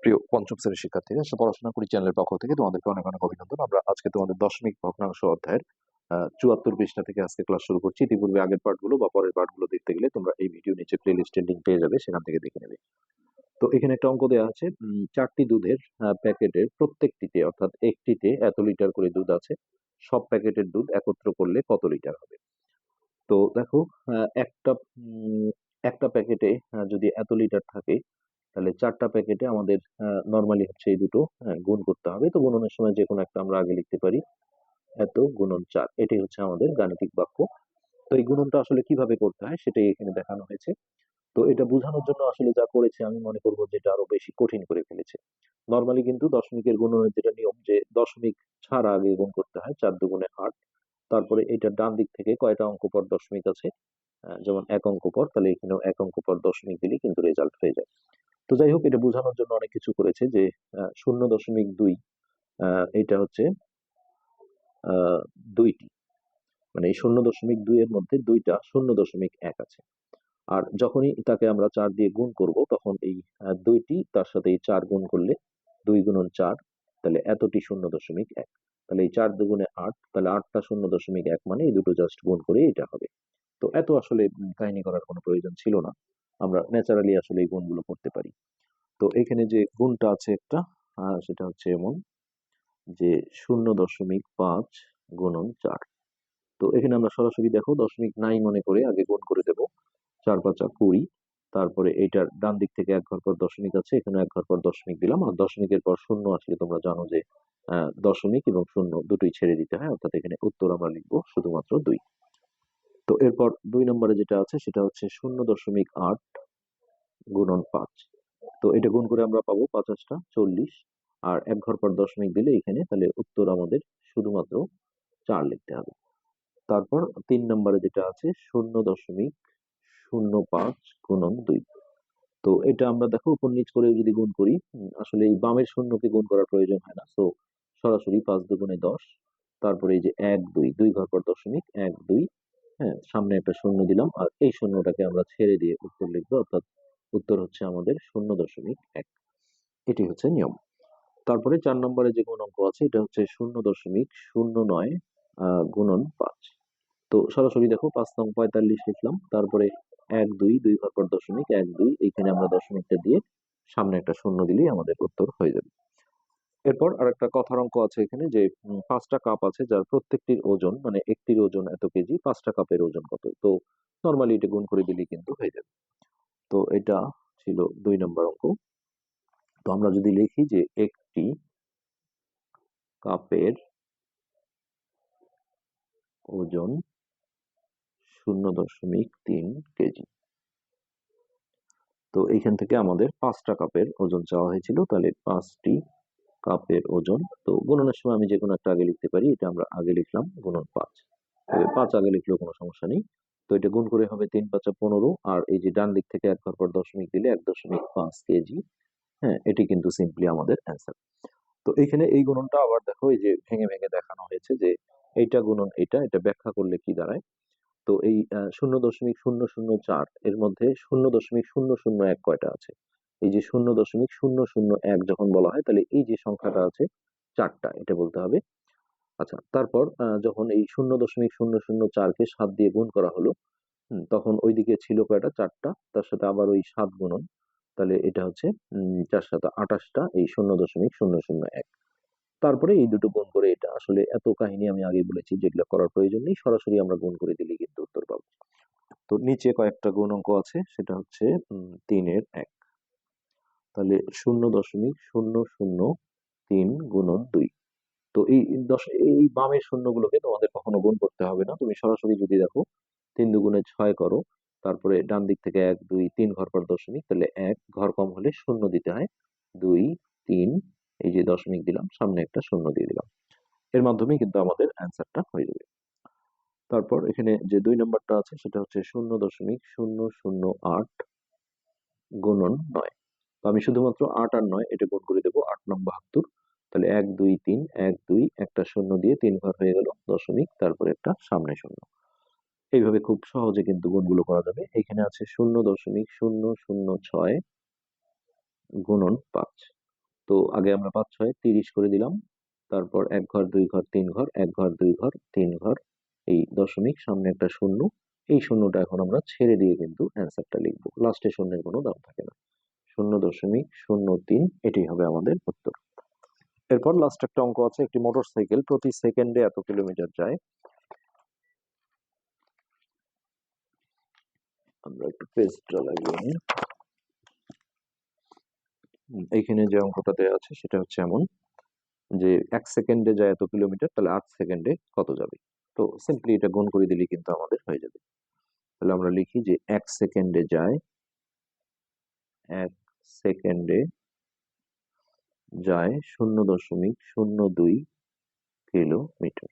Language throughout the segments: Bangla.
প্রিয় পঞ্চম শ্রেণীর শিক্ষার্থীরা, পড়াশোনা করি চ্যানেলের পক্ষ থেকে তোমাদেরকে অনেক অনেক অভিনন্দন। আমরা আজকে তোমাদের দশমিক ভগ্নাংশ অধ্যায়ের ৭৪ পৃষ্ঠা থেকে আজকে ক্লাস শুরু করছি। ইতিপূর্বে আগের পার্টগুলো বা পরের পার্টগুলো দেখতে গেলে তোমরা এই ভিডিও নিচে প্লে লিস্টের লিঙ্ক পেয়ে যাবে, সেখান থেকে দেখে নেবে। তো এখানে একটা অঙ্ক দেওয়া আছে, 4টি দুধের প্যাকেটের প্রত্যেকটিতে অর্থাৎ একটিতে এত লিটার করে দুধ আছে, সব প্যাকেটের দুধ একত্র করলে কত লিটার হবে। তো দেখো, একটা একটা প্যাকেটে যদি এত লিটার থাকে, তাহলে 4টা প্যাকেটে আমাদের নর্মালি হচ্ছে এই দুটো গুণ করতে হবে। তো গুণনের সময় যে কোনো একটা আমরা আগে লিখতে পারি, এত গুণন 4, এটাই হচ্ছে আমাদের গাণিতিক বাক্য। তো এই গুণনটা আসলে কিভাবে করতে হয় সেটাই এখানে দেখানো হয়েছে। তো এটা বোঝানোর জন্য আসলে যা করেছে আমি মনে করবো যে এটা আরো বেশি কঠিন করে ফেলেছে। নর্মালি কিন্তু দশমিকের গুণনের যেটা নিয়ম, যে দশমিক ছাড়া আগে গুণ করতে হয়, 4 দুগুণে 8। তারপরে এটা ডান দিক থেকে কয়টা অঙ্ক পর দশমিক আছে, যেমন 1 অঙ্ক পর, তাহলে এখানেও 1 অঙ্ক পর দশমিক দিলেই কিন্তু রেজাল্ট হয়ে যায়। তো যাই হোক, এটা বোঝানোর জন্য অনেক কিছু করেছে, যে 0.2, এটা হচ্ছে আহ, দুইটি, মানে এই 0.2 এর মধ্যে দুইটা 0.1 আছে। আর যখনই তাকে আমরা 4 দিয়ে গুণ করব, তখন এই দুইটি তার সাথে এই 4 গুণ করলে 2 গুণন 4, তাহলে এতটি 0.1। তাহলে এই 4 দুগুণে 8, তাহলে 8টা 0.1, মানে এই দুটো জাস্ট গুণ করে এটা হবে। তো এত আসলে কাহিনী করার কোনো প্রয়োজন ছিল না, আমরা ন্যাচারালি আসলে এই গুণগুলো করতে পারি। তো এখানে যে গুণটা আছে একটা, সেটা হচ্ছে এমন, যে 0.5 গুণন 4। তো এখানে আমরা সরাসরি দেখো দশমিক নাই মনে করে আগে গুণ করে দেব। 4 5 20, তারপরে এইটার ডান দিক থেকে এক ঘর পর দশমিক আছে, এখানে এক ঘর পর দশমিক দিলাম। আর দশমিকের পর শূন্য আসলে তোমরা জানো যে দশমিক এবং শূন্য দুটোই ছেড়ে দিতে হয়, অর্থাৎ এখানে উত্তর আমরা লিখবো শুধুমাত্র 2। তো এরপর 2 নম্বরে যেটা আছে সেটা হচ্ছে 0.8 গুণন 5। তো এটা গুণ করে আমরা পাবো 50টা 40, আর এক ঘর পর দশমিক দিলে এখানে তাহলে উত্তর আমাদের শুধুমাত্র 4 লিখতে হবে। তারপর 3 নম্বরে যেটা আছে 0.05 গুণন 2। তো এটা আমরা দেখো উপর নিচ করে যদি গুণ করি, আসলে এই বামের শূন্যকে গুণ করার প্রয়োজন হয় না। তো সরাসরি 5 দুগুণে 10, তারপরে এই যে 1 2, 2 ঘর পর দশমিক 1 2, হ্যাঁ, সামনে একটা শূন্য দিলাম, আর এই শূন্যটাকে আমরা ছেড়ে দিয়ে উত্তর লিখবো, অর্থাৎ উত্তর হচ্ছে আমাদের 0.1। এটি হচ্ছে নিয়ম। তারপরে 4 নম্বরে যে গুণাঙ্ক আছে এটা হচ্ছে 0.09 গুণন 5। তো সরাসরি দেখো 5 নং 45 লিখলাম, তারপরে 1 2, 2 ঘর পর দশমিক 1 2, এখানে আমরা দশমিকটা দিয়ে সামনে একটা শূন্য দিলেই আমাদের উত্তর হয়ে যাবে। এরপর আরেকটা কথার অঙ্ক আছে এখানে, যে 5টা কাপ আছে যার প্রত্যেকটির ওজন, মানে একটির ওজন এত কেজি, 5টা কাপের ওজন কত। তো নর্মালি এটা গুণ করে দিলেই কিন্তু হয়ে যাবে। তো এটা ছিল 2 নম্বর অঙ্ক। তো আমরা যদি লিখি যে একটি কাপের ওজন 0.3 কেজি। তো এইখান থেকে আমাদের 5টা কাপের ওজন চাওয়া হয়েছিল, তাহলে 5টি কাপের ওজন। তো গুণনের সময় আমি যে কোনো একটা আগে লিখতে পারি, এটা আমরা আগে লিখলাম গুণন 5, 5 আগে লিখলেও কোনো সমস্যা নেই। তো এটা গুণ করে হবে 3 5 15, আর এই যে ডান দিক থেকে এক ঘর পর দশমিক দিলে 1.5 কেজি। হ্যাঁ, এটি কিন্তু সিম্পলি আমাদের অ্যান্সার। তো এখানে এই গুণনটা আবার দেখো, এই যে ভেঙে ভেঙে দেখানো হয়েছে, যে এইটা গুণন এটা, এটা ব্যাখ্যা করলে কি দাঁড়ায়। তো এই 0.004 এর মধ্যে 0.001 কয়টা আছে, এই যে 0.001 যখন বলা হয়, তাহলে এই যে সংখ্যাটা আছে 4টা, এটা বলতে হবে। আচ্ছা, তারপর যখন এই 0.004 কে 7 দিয়ে গুণ করা হলো, তখন ওইদিকে ছিল কয়টা, 4টা, তার সাথে আবার ওই 7 গুণন, তাহলে এটা হচ্ছে 4 7 28টা এই 0.001। তারপরে এই দুটো গুণ করে, এটা আসলে এত কাহিনী আমি আগে বলেছি, যেগুলো করার প্রয়োজন নেই, সরাসরি আমরা গুণ করে দিলে কিন্তু উত্তর পাবো। তো নিচে কয়েকটা গুণাঙ্ক আছে, সেটা হচ্ছে 3-এর 1, তাহলে 0.003 গুণন 2। তো এই বামের শূন্যগুলোকে তোমাদের কখনো গুণ করতে হবে না, তুমি সরাসরি যদি দেখো 3 দুগুণে 6 করো, তারপরে ডান দিক থেকে 1 2 3 ঘর পর দশমিক, তাহলে 1 ঘর কম হলে শূন্য দিতে হয়, 2 3, এই যে দশমিক দিলাম, সামনে একটা শূন্য দিয়ে দিলাম, এর মাধ্যমে কিন্তু আমাদের অ্যান্সারটা হয়ে যাবে। তারপর এখানে যে 2 নম্বরটা আছে সেটা হচ্ছে 0.008 গুণন 9। তো আমি শুধুমাত্র 8 আর 9 এটা গুণ করে দেবো, 8 নং 72। তাহলে 1 2 3 1 2, একটা শূন্য দিয়ে 3 ঘর হয়ে গেল দশমিক, তারপরে একটা সামনে শূন্য। এইভাবে খুব সহজে কিন্তু গুণগুলো করা যাবে। এখানে আছে 0.006 গুণন 5। তো আগে আমরা 5 6 30 করে দিলাম, তারপর 1 ঘর 2 ঘর 3 ঘর 1 ঘর 2 ঘর 3 ঘর, এই দশমিক সামনে একটা শূন্য, এই শূন্যটা এখন আমরা ছেড়ে দিয়ে কিন্তু অ্যান্সারটা লিখবো, লাস্টে শূন্যের কোনো দাম থাকে না, 0.03, এটাই হবে আমাদের উত্তর। এরপর লাস্ট একটা অঙ্ক আছে, একটি মোটরসাইকেল প্রতি সেকেন্ডে এত কিলোমিটার যায়। আমরা একটু পেজটা লাগিয়ে নিই। এইখানে যে অঙ্কটা দেওয়া আছে সেটা হচ্ছে এমন যে 1 সেকেন্ডে যায় এত কিলোমিটার, তাহলে 8 সেকেন্ডে কত যাবে। তো সিম্পলি এটা গুণ করে দিলে কিন্তু আমাদের হয়ে যাবে। তাহলে আমরা লিখি যে 1 সেকেন্ডে যায়, 1 সেকেন্ডে যায় 0.02 কিলোমিটার।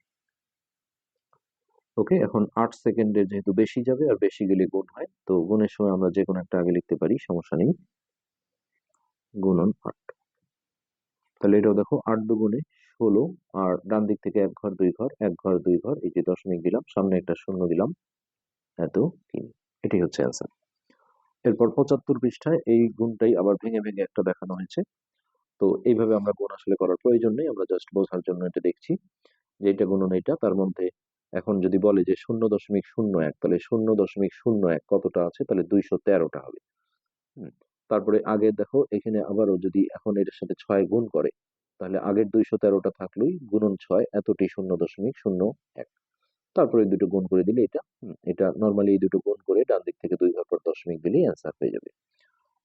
ওকে, এখন 8 সেকেন্ডে যেহেতু বেশি যাবে আর বেশি গেলে গুণ হয়, তো গুণের সময় আমরা যে কোনো একটা আগে লিখতে পারি, সমস্যা নেই, গুণন 8। তাহলে এটাও দেখো 8 দুগুণে 16, আর ডান দিক থেকে 1 ঘর 2 ঘর 1 ঘর 2 ঘর, এই যে দশমিক দিলাম, সামনে একটা শূন্য দিলাম, এত কিমি। এটাই হচ্ছে অ্যান্সার। এরপর 75 পৃষ্ঠায় এই গুণটাই আবার ভেঙে ভেঙে একটা দেখানো হয়েছে। তো এইভাবে আমরা গুণ আসলে করার প্রয়োজন নেই, আমরা জাস্ট বোঝার জন্য এটা দেখছি যে এটা গুণন এটা, তার মধ্যে এখন যদি বলে যে 0.01, তাহলে 0.01 কতটা আছে, তাহলে 213টা হবে। তারপরে আগে দেখো এখানে আবারও যদি এখন এটার সাথে 6 গুণ করে, তাহলে আগের 213টা থাকলেই গুণন 6 এতটি 0.01, তারপরে দুটো গুণ করে দিলে এটা এটা নর্মালি এই দুটো গুণ করে ডান দিক থেকে 2 ঘর পর দশমিক দিলেই অ্যান্সার হয়ে যাবে।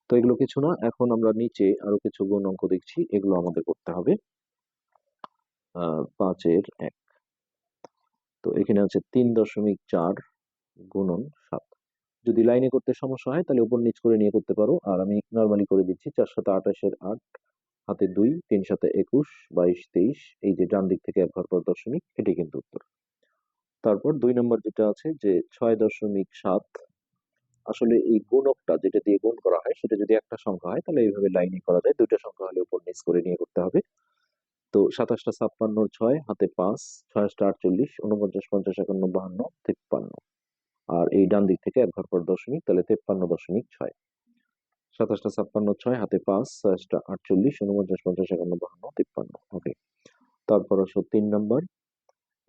তো এগুলো কিছু না, এখন আমরা নিচে আরো কিছু গুণ অঙ্ক দেখছি, এগুলো আমাদের করতে হবে। 5 এর 1, তো এখানে আছে 3.4 গুণন 7। যদি লাইনে করতে সমস্যা হয় তাহলে উপর নিচ করে নিয়ে করতে পারো, আর আমি নর্মালি করে দিচ্ছি। 4 7 28 এর 8 হাতে 2, 3 7 21, 22 23, এই যে ডান দিক থেকে 1 ঘর পর দশমিক, এটি কিন্তু উত্তর। তারপর 2 নম্বর যেটা আছে যে 6.7, আসলে এই গুণকটা যেটা দিয়ে গুণ করা হয় সেটা যদি একটা সংখ্যা হয় তাহলে এইভাবে লাইনে করা যায়, দুইটা সংখ্যা হলে উপর নিচ করে নিয়ে করতে হবে। তো 27টা 56 6 হাতে 5, 6 48, 49 50 51 52 53, আর এই ডান দিক থেকে 1 ঘর পর দশমিক, তাহলে 53.6। 27টা 56 6 হাতে 5, 6 48, 49 50 51 52 53। ওকে, তারপর আসো 3 নাম্বার,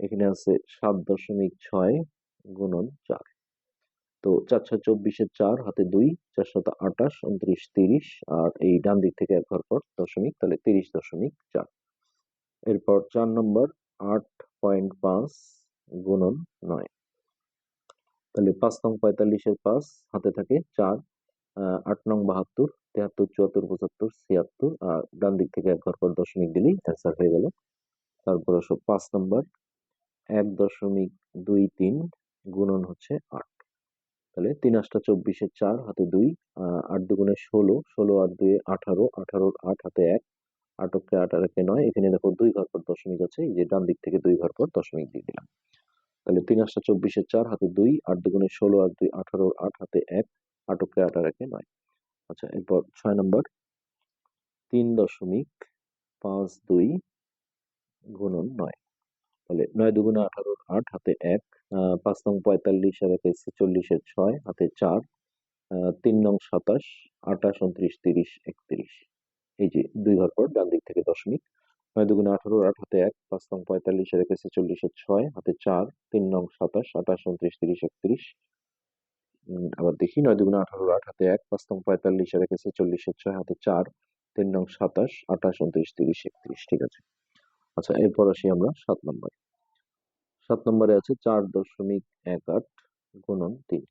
এখানে আছে 7.6 গুণন 4। তো 4 6 24 এর 4 হাতে 2, 4 7 28, 29 30, আর এই ডান দিক থেকে 1 ঘর পর দশমিক, তাহলে 30.4। এরপর 4 নম্বর 8.5 গুণন 9, তাহলে 5 নং 45 এর 5 হাতে থাকে 4, 8 নং 72, 73 74 75 76, আর ডান দিক থেকে 1 ঘর পর দশমিক দিলেই অ্যান্সার হয়ে গেল। তারপর আসো 5 নম্বর 1.23 গুণন হচ্ছে 8, তাহলে 3 8 24 এর 4 হাতে 2, 8 দুগুণে 16, 16 আর 2 18, 18 8 হাতে 1, 8 কে 8 আর 1 9, এখানে দেখো 2 ঘর পর দশমিক আছে, এই যে ডান দিক থেকে 2 ঘর পর দশমিক দিয়ে দিলাম। তাহলে 3 8 24 এর 4 হাতে 2, 8 দুগুণে 16 আর 2 18, 8 হাতে 1, 8 কে 8 আর 1 9। আচ্ছা, এরপর 6 নম্বর 3.52 গুণন 9, তাহলে 9 দুগুণে 18, 8 হাতে 1, 5 নং 45 আর 1 46 এর 6 হাতে 4, 3 নং 27, 28 29 30 31, এই যে 2 ঘর পর ডান দিক থেকে দশমিক। 9 দুগুণে 18, 8 হাতে 1, 5 নং 45 আর 1 46 এর 6 হাতে 4, 3 নং 27, 28 29 30 31, আবার দেখি 9 দুগুণে 18, 8 হাতে 1, 5 নং 45 আর 1 46 এর 6 হাতে 4, 3 নং 27, 28 29 30 31, ঠিক আছে। আচ্ছা, এরপর আসি আমরা 7 নম্বর। 7 নম্বরে আছে 4.18 গুণন 3,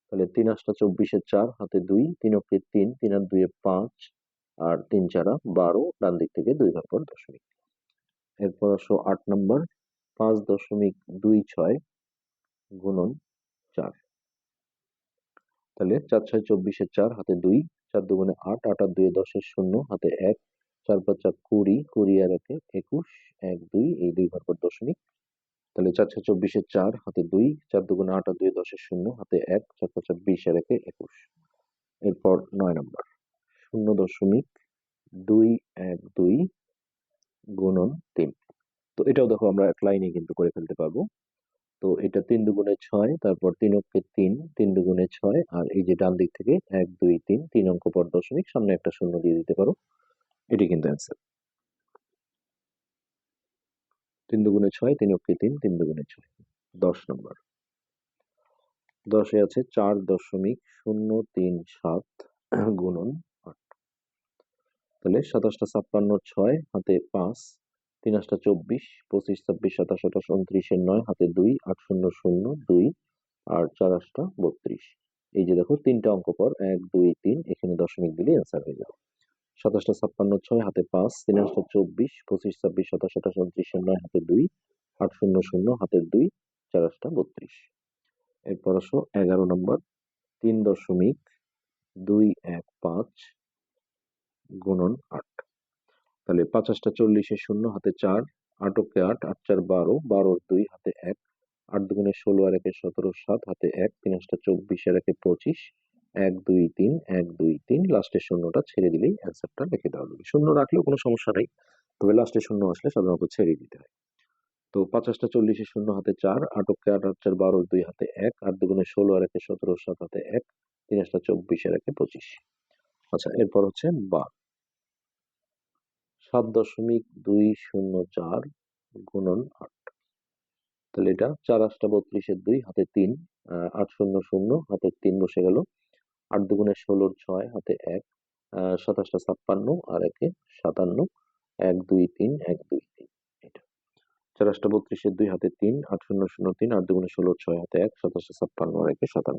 তাহলে 3 8 24 এর 4 হাতে 2, 3 অক্ষে 3, 3 আর 2 এ 5, আর 3 4 12, ডান দিক থেকে 2 ঘর পর দশমিক। এরপর আসো 8 নম্বর 5.26 গুণন 4, তাহলে 4 6 24 এর 4 হাতে 2, 4 দুগুণে 8, 8 আর 2 এ 10 এর 0 হাতে 1, 4 5 20, 20 আর 1 21, 1 2, এই 2 ঘর পর দশমিক। তাহলে 4 6 24 এর 4 হাতে 2, 4 দুগুণে 8 আর 2 এ 10 এর 0 হাতে 1, 4 5 20 আর 1 21। এরপর 9 নম্বর 0.212 গুণন 3, তো এটাও দেখো আমরা এক লাইনে কিন্তু করে ফেলতে পারবো। তো এটা 3 দুগুণে 6, তারপর 3 অক্ষে 3, 3 দুগুণে 6, আর এই যে ডান দিক থেকে 1 2 3, 3 অঙ্ক পর দশমিক, সামনে একটা শূন্য দিয়ে দিতে পারো। এটি কিন্তু অ্যান্সার। 3 দুগুণে 6, 3 অক্ষে 3, 3 দুগুণে 6। 10 নম্বর। 10-এ আছে 4.037 গুণন 8। তাহলে 27 টা 56 6 হাতে 5, 3 8 24, 25 26 27 28 29 9 হাতে 2, 8 0 0 2 আর 4 8 32। এই যে দেখো তিনটা অঙ্ক পর 1 2 3 এখানে দশমিক দিলে অ্যান্সার হয়ে যাবে। 27 টা 56 6 হাতে 5, 3 8 24, 25 26 27 28 29 9 হাতে 2, 8 0 0 হাতে 2, 4 8 32। এরপর আসো 11 নম্বর। 3.215 গুণন 8। তাহলে 50 টা 40 শূন্য হাতে 4, 8 অক্ষে 8, 8 4 12, 12 2 হাতে 1, 8 দুগুণে 16 আর 1 17 7 হাতে 1, 3 8 24 আর 1 25, 1 2 3 1 2 3 লাস্টের শূন্যটা ছেড়ে দিলেই অ্যান্সারটা লিখে দেওয়া যাবে। শূন্য রাখলেও কোনো সমস্যা নেই, তবে লাস্টে শূন্য আসলে সাধারণত ছেড়ে দিতে হয়। তো 50 টা 40 শূন্য হাতে 4, 8 অক্ষে 8, 8 4 12 2 হাতে 1, 8 দুগুণে 16 আর 1 17 7 হাতে 1, 3 8 24 আর 1 25। আচ্ছা, এরপর হচ্ছে 7.204 গুণন 8। তাহলে এটা 4 8 32 2 হাতে 3, 8 0 0 হাতে 3 বসে গেল, 8 দুগুণে 16 6 হাতে 1, 27 টা 56 আর 1 57, 1 2 3 1 2 3। এটা 4 8 32 2 হাতে 3, 8 0 0 3, 8 দুগুণে 16 6 হাতে 1, 27 টা 56 আর 1 57।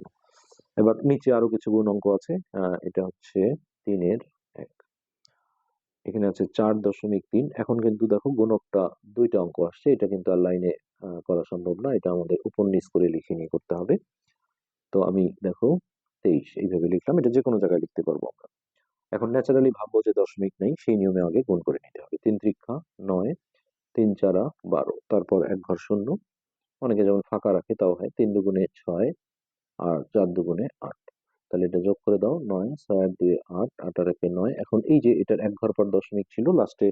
এবার নিচে আরো কিছু গুণ অঙ্ক আছে। এটা হচ্ছে 3 এর 1। এখানে আছে 4.3। এখন কিন্তু দেখো গুণকটা দুইটা অঙ্ক আসছে, এটা কিন্তু আর লাইনে করা সম্ভব না, এটা আমাদের উপর নিচ করে লিখে নিয়ে করতে হবে। তো আমি দেখো 23 এইভাবে লিখলাম, এটা যে কোনো জায়গায় লিখতে পারবো আমরা। এখন ন্যাচারালি ভাববো যে দশমিক নেই, সেই নিয়মে আগে গুণ করে নিতে হবে। 3 3 9, 3 4 12, তারপর এক ঘর শূন্য, অনেকে যেমন ফাঁকা রাখে তাও হয়। 3 দুগুণে 6 আর 4 দুগুণে 8। তাহলে এটা যোগ করে দাও, 9 6 আর 2 8, 8 আর 1 9। এখন এই যে এটার এক ঘর পর দশমিক ছিল, লাস্টে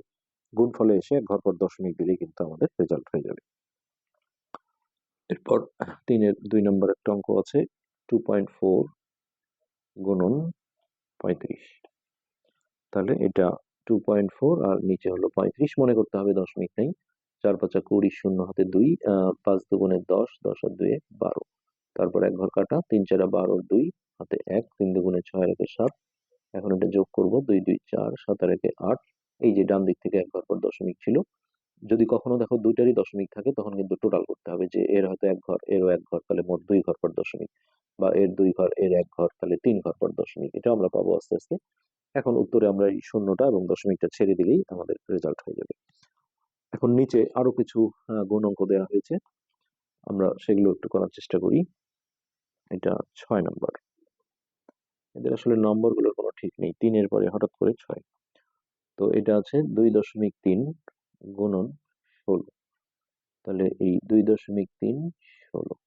গুণফলে এসে এক ঘর পর দশমিক দিলেই কিন্তু আমাদের রেজাল্ট হয়ে যাবে। এরপর 3 এর 2 নম্বর একটা অঙ্ক আছে, 2.4 গুণন 35। তাহলে এটা 2.4 আর নিচে হলো 35, মনে করতে হবে দশমিক নেই। 4 5 20 শূন্য হাতে 2, 5 দুগুণে 10, 10 আর 2 12। তারপর এক ঘর কাটা, 3 4 12 2 হাতে 1, 3 দুগুণে 6 আর 1 7। এখন এটা যোগ করব, 2 2 4 7 আর 1 8। এই যে ডান দিক থেকে এক ঘর পর দশমিক ছিল, যদি কখনো দেখো দুইটারই দশমিক থাকে তখন কিন্তু টোটাল করতে হবে, যে এর হয়তো এক ঘর এরও এক ঘর, তাহলে মোট 2 ঘর পর দশমিক, বা এর 2 ঘর এর এক ঘর, তাহলে 3 ঘর পর দশমিক। এটা আমরা পাবো আস্তে আস্তে। এখন উত্তরে আমরা এই শূন্যটা এবং দশমিকটা ছেড়ে দিলেই আমাদের রেজাল্ট হয়ে যাবে। এখন নিচে আরো কিছু গুণ অঙ্ক দেওয়া হয়েছে, আমরা সেগুলো একটু করার চেষ্টা করি। এটা 6 নম্বর। এদের আসলে নম্বর গুলোর কোনো ঠিক নেই, 3 এর পরে হঠাৎ করে 6। তো এটা আছে 2.3 গুণন 16। তাহলে এই 2.3 16।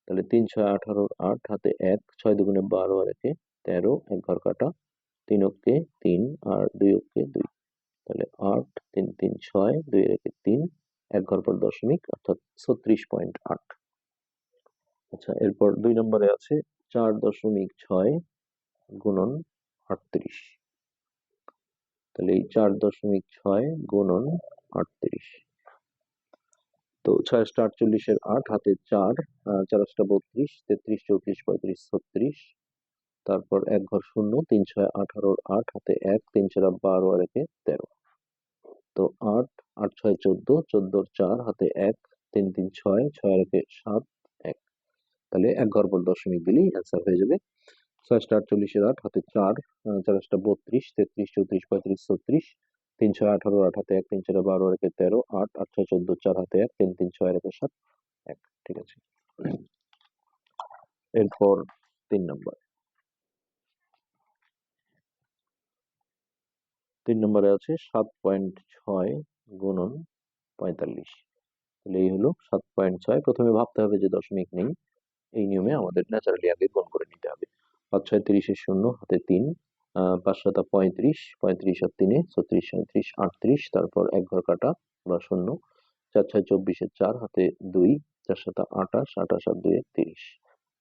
তাহলে 3 6 18, 8 হাতে 1, 6 দুগুণে 12 আর 1 13, এক ঘর কাটা, 3 অক্ষে 3 আর 2 অক্ষে 2। তাহলে 8 3 3 6, 2 এর 1 3, এক ঘর পর দশমিক, অর্থাৎ 36.8। আচ্ছা, এরপর 2 নম্বরে আছে 4.6 গুণন 38। তাহলে এই 4.6 গুণন 38। তো 6 48 এর 8 হাতে 4, 4 32, 33 34 35 36। তারপর এক ঘর শূন্য, 3 6 18, 8 হাতে 1, 3 4 12 আর 1 13। তো 8 8 6 14, 14 4 হাতে 1, 3 3 6, 6 আর 1 7 1। তাহলে এক ঘর পর দশমিক দিলেই অ্যান্সার হয়ে যাবে। 6 48 এর 8 হাতে 4, 4 32, 33 34 35 36। 3 6 18, 8 হাতে 1, 3 4 12 আর 1 13, 8 8 6 14, 4 হাতে 1, 3 3 6 আর 1 7 1। ঠিক আছে। এরপর 3 নম্বর। 3 নম্বরে আছে 7.6 গুণন 45। তাহলে এই হলো 7.6। প্রথমে ভাবতে হবে যে দশমিক নেই, এই নিয়মে আমাদের ন্যাচারালি আগে গুণ করে নিতে হবে। 5 6 30 এর শূন্য হাতে 3, 5 7 35, 35 আর 3 36 37 38। তারপর এক ঘর কাটা বা শূন্য, 4 6 24 এর 4 হাতে 2, 4 7 28, 28 আর 2 30।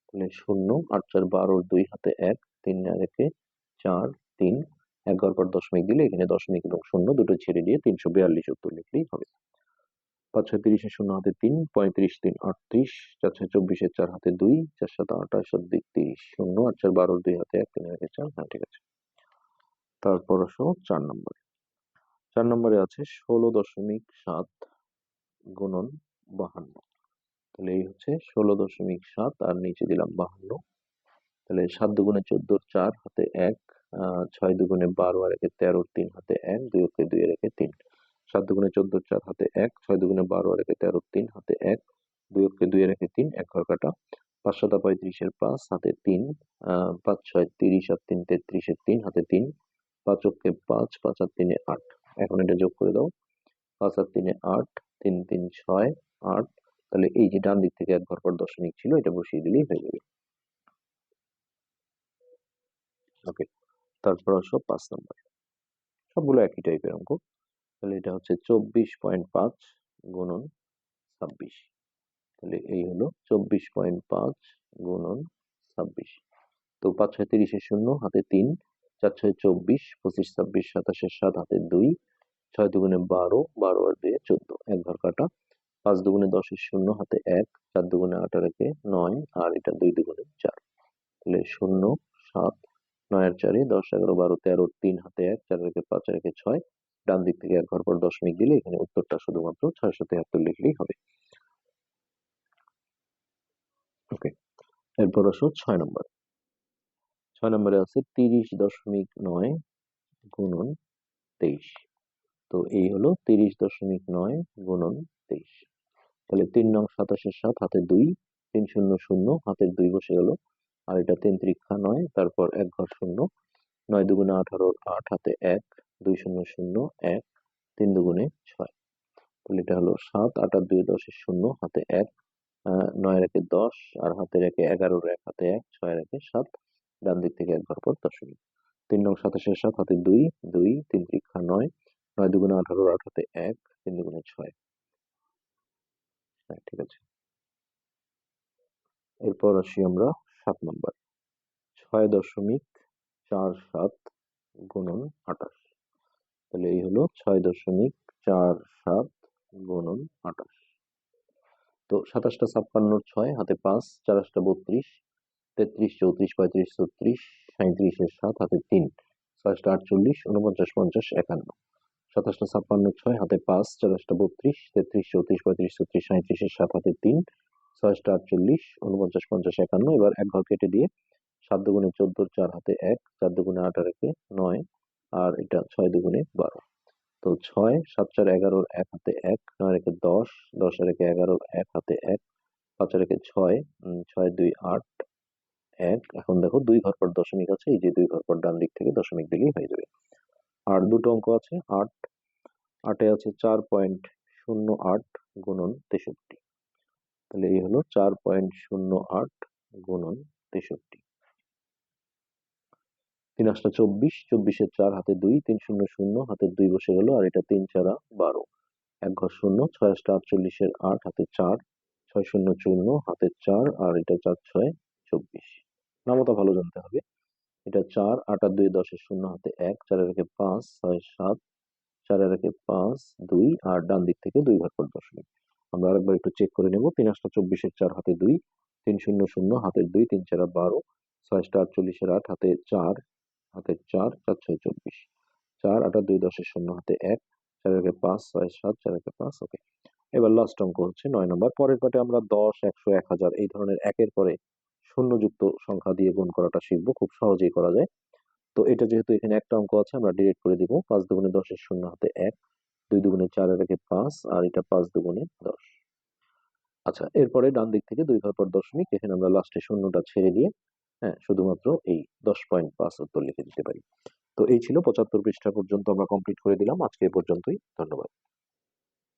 তাহলে শূন্য, 8 4 12 2 হাতে 1, 3 আর 1 4 3। এক ঘর পর দশমিক দিলে এখানে দশমিক এবং শূন্য দুটো ছেড়ে দিয়ে 342 উত্তর লিখলেই হবে। 5 6 30 শূন্য হাতে 3, 35 3 38, 4 6 24 4 হাতে 2, 4 7 28 আর 2 30, শূন্য 8 4 12 2 হাতে 1, 3 হাতে 4। হ্যাঁ ঠিক আছে। তারপর আসো 4 নম্বরে। 4 নম্বরে আছে 16.7 গুণন 52। তাহলে এই হচ্ছে 16.7 আর নিচে দিলাম 52। তাহলে 7 দুগুণে 14 4 হাতে 1, 6 দুগুণে 12 আর 1 13 3 হাতে 1, 2 কে 2 এর 1 3। 7 দুগুণে 14 4 হাতে 1, 6 দুগুণে 12 আর 1 13 3 হাতে 1, 2 কে 2 এর 3, এক ঘর কাটা। 5 7 35 এর 5 হাতে 3, 5 6 30 আর 3 33 এর 3 হাতে 3, 5 কে 5 5 আর 3 8। এখন এটা যোগ করে দাও। 5 আর 3 8, 3 3 6 8। তাহলে এই যে ডান দিক থেকে এক ঘর পর দশমিক ছিল এটা বসিয়ে দিলেই হয়ে যাবে। ওকে, তারপর আসো 5 নম্বর। সবগুলো একই টাইপের অঙ্ক। তাহলে এটা হচ্ছে 24.5 গুণন 26। তাহলে এই হলো 24.5 গুণন 26। তো 5 6 30 এর 0 হাতে 3, 4 6 24, 25 26 27 এর 7 হাতে 2, 6 দুগুণে 12, 12 আর 2 14, এক ঘর কাটা। 5 দুগুণে 10 এর 0 হাতে 1, 4 দুগুণে 8 আর 1 9 আর এটা 2 দুগুণে 4। তাহলে 0 7 9 আর 4 10 11 12 13 3 হাতে 1, 4 রেখে 5 আর 1 6। ডান দিক থেকে এক ঘর পর দশমিক দিলে এখানে উত্তরটা শুধুমাত্র 673 লিখলেই হবে। ওকে, এরপর আসো 6 নম্বর। 6 নম্বরে আছে 30.9 গুণন 23। তো এই হলো 30.9 গুণন 23। তাহলে 3 নং 27 এর 7 হাতে 2, 3 0 0 হাতের 2 বসে গেল। আর এটা 3 ত্রিখ্যা 9, তারপর এক ঘর শূন্য। 9 দুগুণে 18 8 হাতে 1, 2 0 0 1, 3 দুগুণে 6। তাহলে এটা হলো 7 8 আর 2 10 এর 0 হাতে 1, 9 এর 1 10 আর হাতের 1 11 এর 1 হাতে 1, 6 এর 1 7। ডান দিক থেকে এক ঘর পর দশমিক। 3 নং 27 এর 7 হাতে 2 2, 3 ত্রিখ্যা 9, 9 দুগুণে 18 8 হাতে 1, 3 দুগুণে 6। হ্যাঁ ঠিক আছে। এরপর আসি আমরা 7 নম্বর। 6.47 গুণন 28। তাহলে এই হলো 6.47 গুণন 28। তো 27টা 56 6 হাতে 5, 4 8টা 32, 33 34 35 36, 37 এর 7 হাতে 3, 6 8টা 48 49 50 51। 27টা 56 6 হাতে 5, 4 8টা 32, 33 34 35 36, 37 এর 7 হাতে 3, 6 8টা 48 49 50 51। এবার এক ঘর কেটে দিয়ে 7 দুগুণে 14 4 হাতে 1, 4 দুগুণে 8 আর 1 9 আর এটা 6 দুগুণে 12। তো 6 7 4 11 1 হাতে 1, 9 এর 10, 10 আর 11 1 হাতে 1, 5 আর 6, 6 2 8 1। এখন দেখো 2 ঘর পর দশমিক আছে, এই যে 2 ঘর পর ডান দিক থেকে দশমিক দিলেই হয়ে যাবে। আর দুটো অঙ্ক আছে 8, 8 এ আছে 4.08 গুণন 63। তাহলে এই হলো 4.08 গুণন 63। 3 8টা 24, 24 এর 4 হাতে 2, 3 0 0 হাতের 2 বসে গেল। আর এটা 3 4 12, এক ঘর শূন্য। 6 8টা 48 এর 8 হাতে 4, 6 0 54 হাতের 4 আর এটা 4 6 24। নামতা ভালো জানতে হবে। এটা 4 8 আর 2 10 এর 0 হাতে 1, 4 এর 5 6 7, 4 এর 5 2 আর ডান দিক থেকে 2 ঘর পর দশমিক। আমরা আরেকবার একটু চেক করে নেব। 3 8টা 24 এর 4 হাতে 2, 3 0 0 হাতের 2, 3 4 12, 6 8টা 48 এর 8 হাতে 4, হাতের 4 4 6 24, 4 8 আর 2 10 এর 0 হাতে 1, 4 এর 5 6 7, 4 এর 5। ওকে, এবার লাস্ট অঙ্ক হচ্ছে 9 নম্বর। পরের পাটে আমরা 10 100 1000 এই ধরনের একের পরে শূন্যযুক্ত সংখ্যা দিয়ে গুণ করাটা শিখবো। খুব সহজেই করা যায়। তো এটা যেহেতু এখানে একটা অঙ্ক আছে আমরা ডিরেক্ট করে দিব। 5 দুগুণে 10 এর 0 হাতে 1, 2 দুগুণে 4 এর 5 আর এটা 5 দুগুণে 10। আচ্ছা, এরপরে ডান দিক থেকে 2 ঘর পর দশমিক। এখানে আমরা লাস্টে শূন্যটা ছেড়ে দিয়ে শুধুমাত্র এই 10.5 উত্তর লিখে দিতে পারি। তো এই ছিল 75 পৃষ্ঠা পর্যন্ত আমরা কমপ্লিট করে দিলাম। আজকে এ পর্যন্তই। ধন্যবাদ।